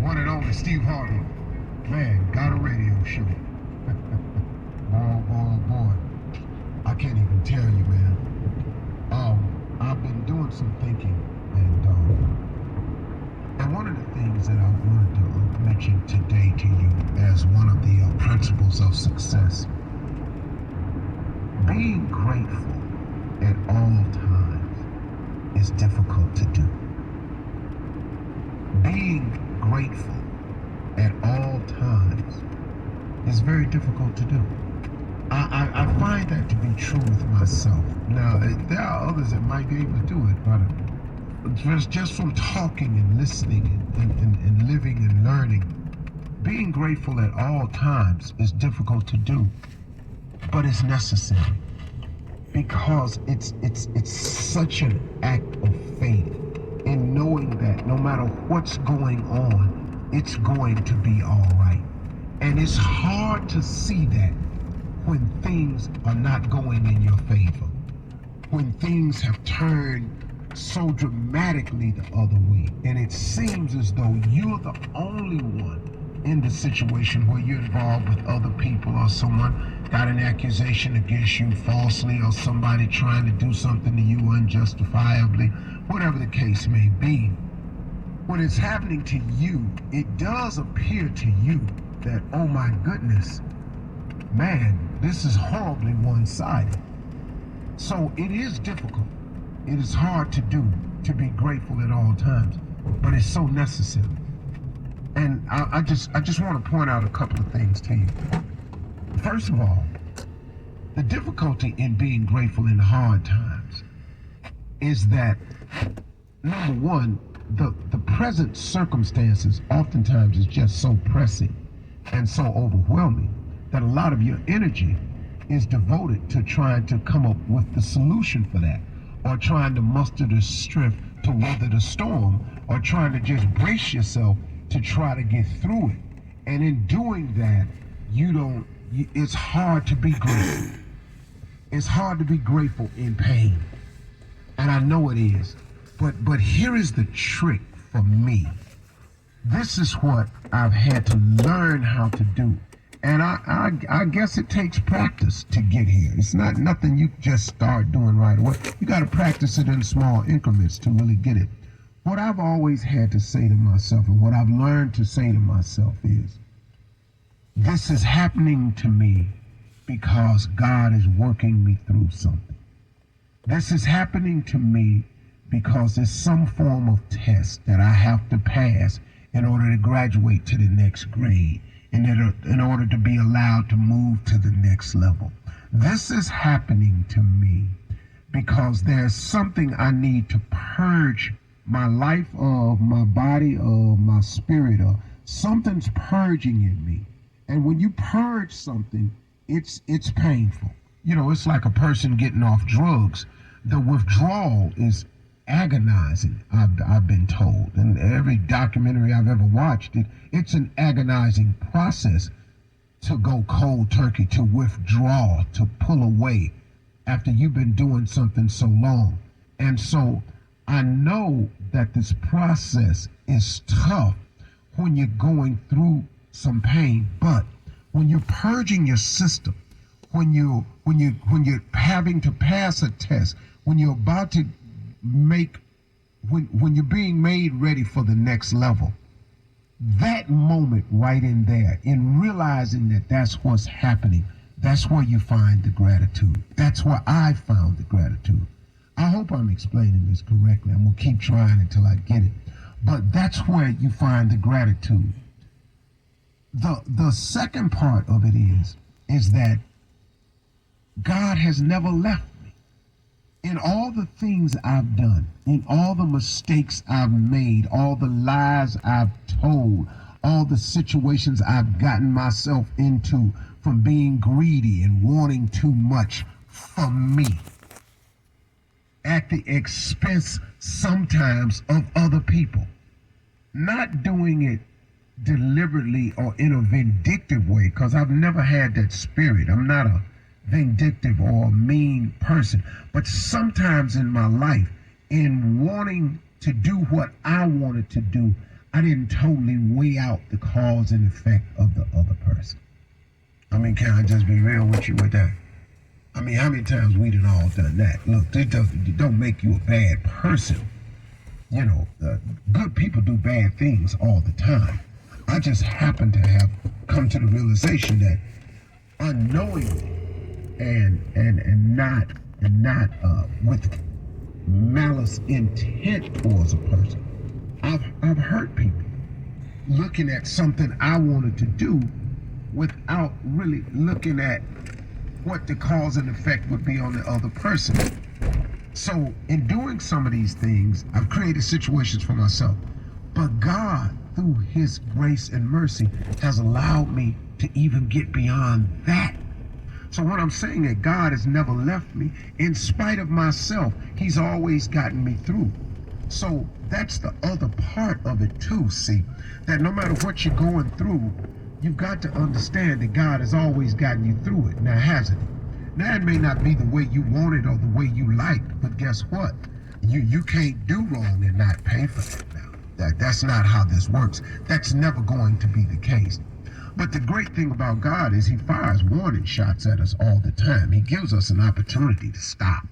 one and only Steve Harvey. Man, got a radio show. boy. I can't even tell you, man. I've been doing some thinking, and one of the things that I wanted to mention today to you as one of the principles of success, being grateful at all times is difficult to do. Being grateful at all times is very difficult to do. I find that to be true with myself. Now, there are others that might be able to do it, but just from talking and listening and living and learning, being grateful at all times is difficult to do, but it's necessary because it's such an act of faith in knowing that no matter what's going on, it's going to be all right. And it's hard to see that when things are not going in your favor, when things have turned so dramatically the other way, and it seems as though you're the only one in the situation where you're involved with other people, or someone got an accusation against you falsely, or somebody trying to do something to you unjustifiably, whatever the case may be. When it's happening to you, it does appear to you that, oh my goodness, man, this is horribly one-sided. So it is difficult. It is hard to do, to be grateful at all times, but it's so necessary. And I just want to point out a couple of things to you. First of all, the difficulty in being grateful in hard times is that, number one, the present circumstances oftentimes is just so pressing and so overwhelming that a lot of your energy is devoted to trying to come up with the solution for that, or trying to muster the strength to weather the storm, or trying to just brace yourself to try to get through it. And in doing that, it's hard to be grateful. It's hard to be grateful in pain. And I know it is. But here is the trick for me. This is what I've had to learn how to do. And I guess it takes practice to get here. It's not nothing you just start doing right away. You got to practice it in small increments to really get it. What I've always had to say to myself, and what I've learned to say to myself is, this is happening to me because God is working me through something. This is happening to me because there's some form of test that I have to pass in order to graduate to the next grade, in order to be allowed to move to the next level. This is happening to me because there's something I need to purge my life of, my body of, my spirit of. Something's purging in me. And when you purge something, it's painful. You know, it's like a person getting off drugs. The withdrawal is agonizing, I've been told. And every documentary I've ever watched, it's an agonizing process to go cold turkey, to withdraw, to pull away after you've been doing something so long. And so I know that this process is tough when you're going through some pain, but when you're purging your system, when you're having to pass a test, when you're about to when you're being made ready for the next level, that moment right in there, in realizing that that's what's happening, that's where you find the gratitude. That's where I found the gratitude. I hope I'm explaining this correctly. I'm going to keep trying until I get it. But that's where you find the gratitude. The second part of it is that God has never left me. In all the things I've done, in all the mistakes I've made, all the lies I've told, all the situations I've gotten myself into from being greedy and wanting too much for me, at the expense sometimes of other people, not doing it deliberately or in a vindictive way, because I've never had that spirit. I'm not a vindictive or a mean person, but sometimes in my life, in wanting to do what I wanted to do, I didn't totally weigh out the cause and effect of the other person. I mean, can I just be real with you with that? I mean, how many times we done all done that? Look, this don't make you a bad person. You know, good people do bad things all the time. I just happen to have come to the realization that unknowingly and not with malice intent towards a person, I've hurt people looking at something I wanted to do without really looking at what the cause and effect would be on the other person. So in doing some of these things, I've created situations for myself. But God, through his grace and mercy, has allowed me to even get beyond that. So what I'm saying is God has never left me. In spite of myself, he's always gotten me through. So that's the other part of it too, see, that no matter what you're going through, you've got to understand that God has always gotten you through it. Now, hasn't he? Now, it may not be the way you want it or the way you like, but guess what? You can't do wrong and not pay for it now. That's not how this works. That's never going to be the case. But the great thing about God is he fires warning shots at us all the time. He gives us an opportunity to stop.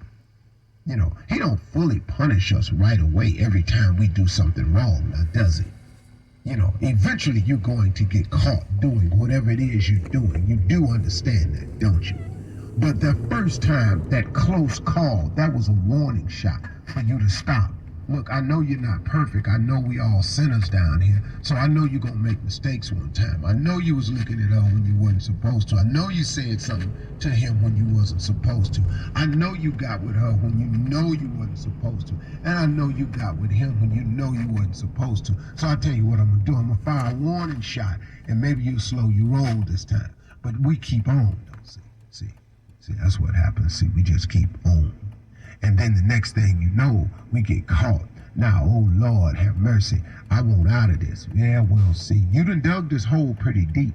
You know, he don't fully punish us right away every time we do something wrong, now does he? You know, eventually you're going to get caught doing whatever it is you're doing. You do understand that, don't you? But the first time, that close call, that was a warning shot for you to stop. Look, I know you're not perfect. I know we all sinners down here. So I know you're going to make mistakes one time. I know you was looking at her when you wasn't supposed to. I know you said something to him when you wasn't supposed to. I know you got with her when you know you wasn't supposed to. And I know you got with him when you know you wasn't supposed to. So I'll tell you what I'm going to do. I'm going to fire a warning shot, and maybe you'll slow your roll this time. But we keep on, though. See, that's what happens. See, we just keep on. And then the next thing you know, we get caught. Now, oh Lord, have mercy. I want out of this. Yeah, we'll see. You done dug this hole pretty deep.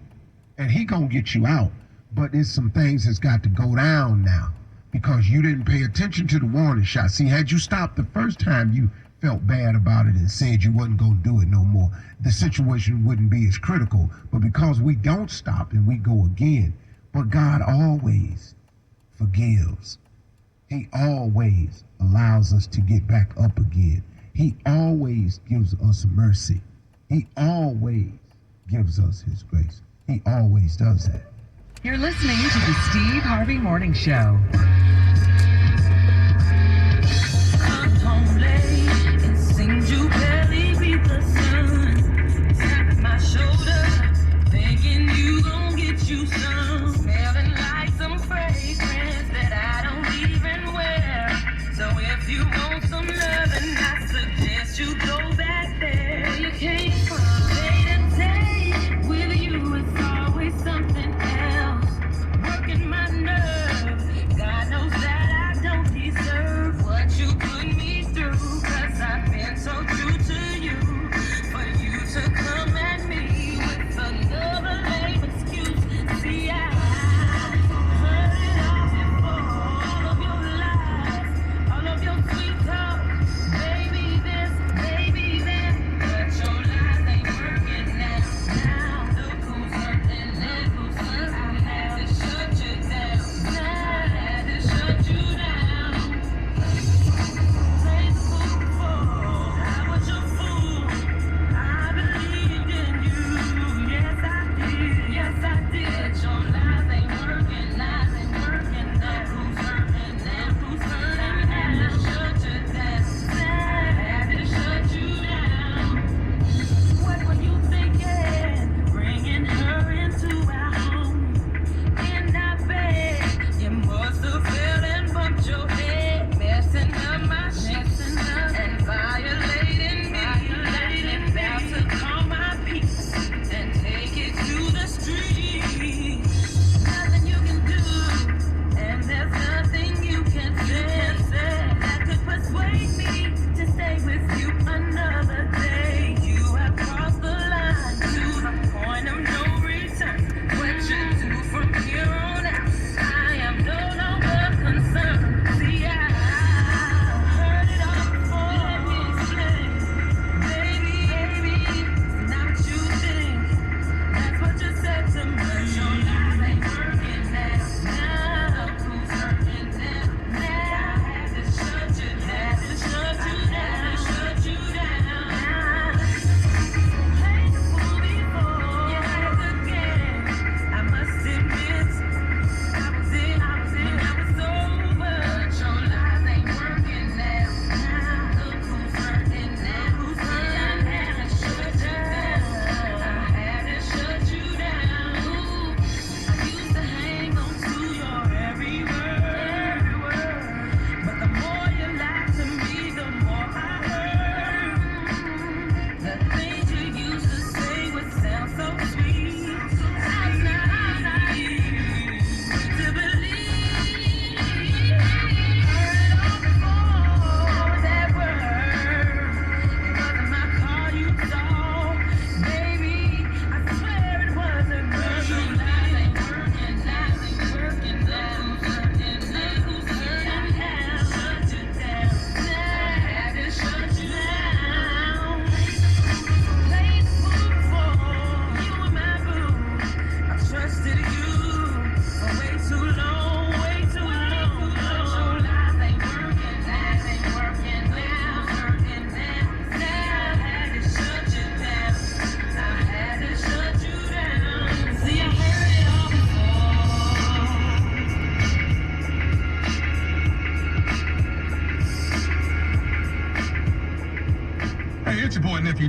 And he gonna get you out. But there's some things that's got to go down now. Because you didn't pay attention to the warning shot. See, had you stopped the first time you felt bad about it and said you wasn't gonna do it no more, the situation wouldn't be as critical. But because we don't stop and we go again, but God always forgives. He always allows us to get back up again. He always gives us mercy. He always gives us his grace. He always does that. You're listening to the Steve Harvey Morning Show. Come home late, it seems you barely beat the sun. Tap my shoulder, thinking you gon' get you some. Smelling like some fragrance that I don't even wear. So if you want some loving, I suggest you go back there where you came from. Day to day, with you it's always something else. Working my nerves, God knows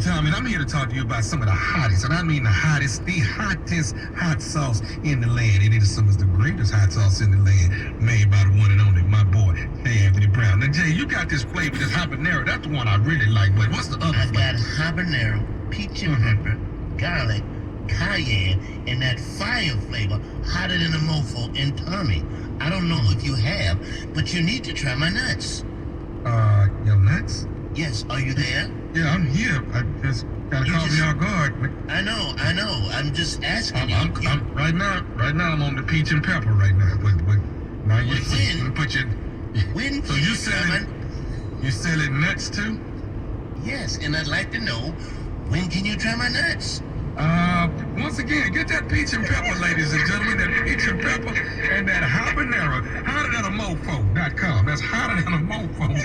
Tommy, and I'm here to talk to you about some of the hottest, and I mean the hottest hot sauce in the land. And it is some of the greatest hot sauce in the land, made by the one and only, my boy, J. Anthony Brown. Now, Jay, you got this flavor, this habanero. That's the one I really like. But what's the other I've got flavor? habanero, peach and pepper, garlic, cayenne, and that fire flavor hotter than a mofo in Tommy. I don't know if you have, but you need to try my nuts. Your nuts? Yes, are you there? Yeah, I'm here. I just gotta You call just- me off guard. I know. I'm just asking you. I'm right now I'm on the peach and pepper right now. But now you When? put your. When So can you try my... selling nuts too? Yes, and I'd like to know, when can you try my nuts? Once again, get that peach and pepper, ladies and gentlemen, that peach and pepper and that habanero, hotter than a mofo.com. That's hotter than a mofo.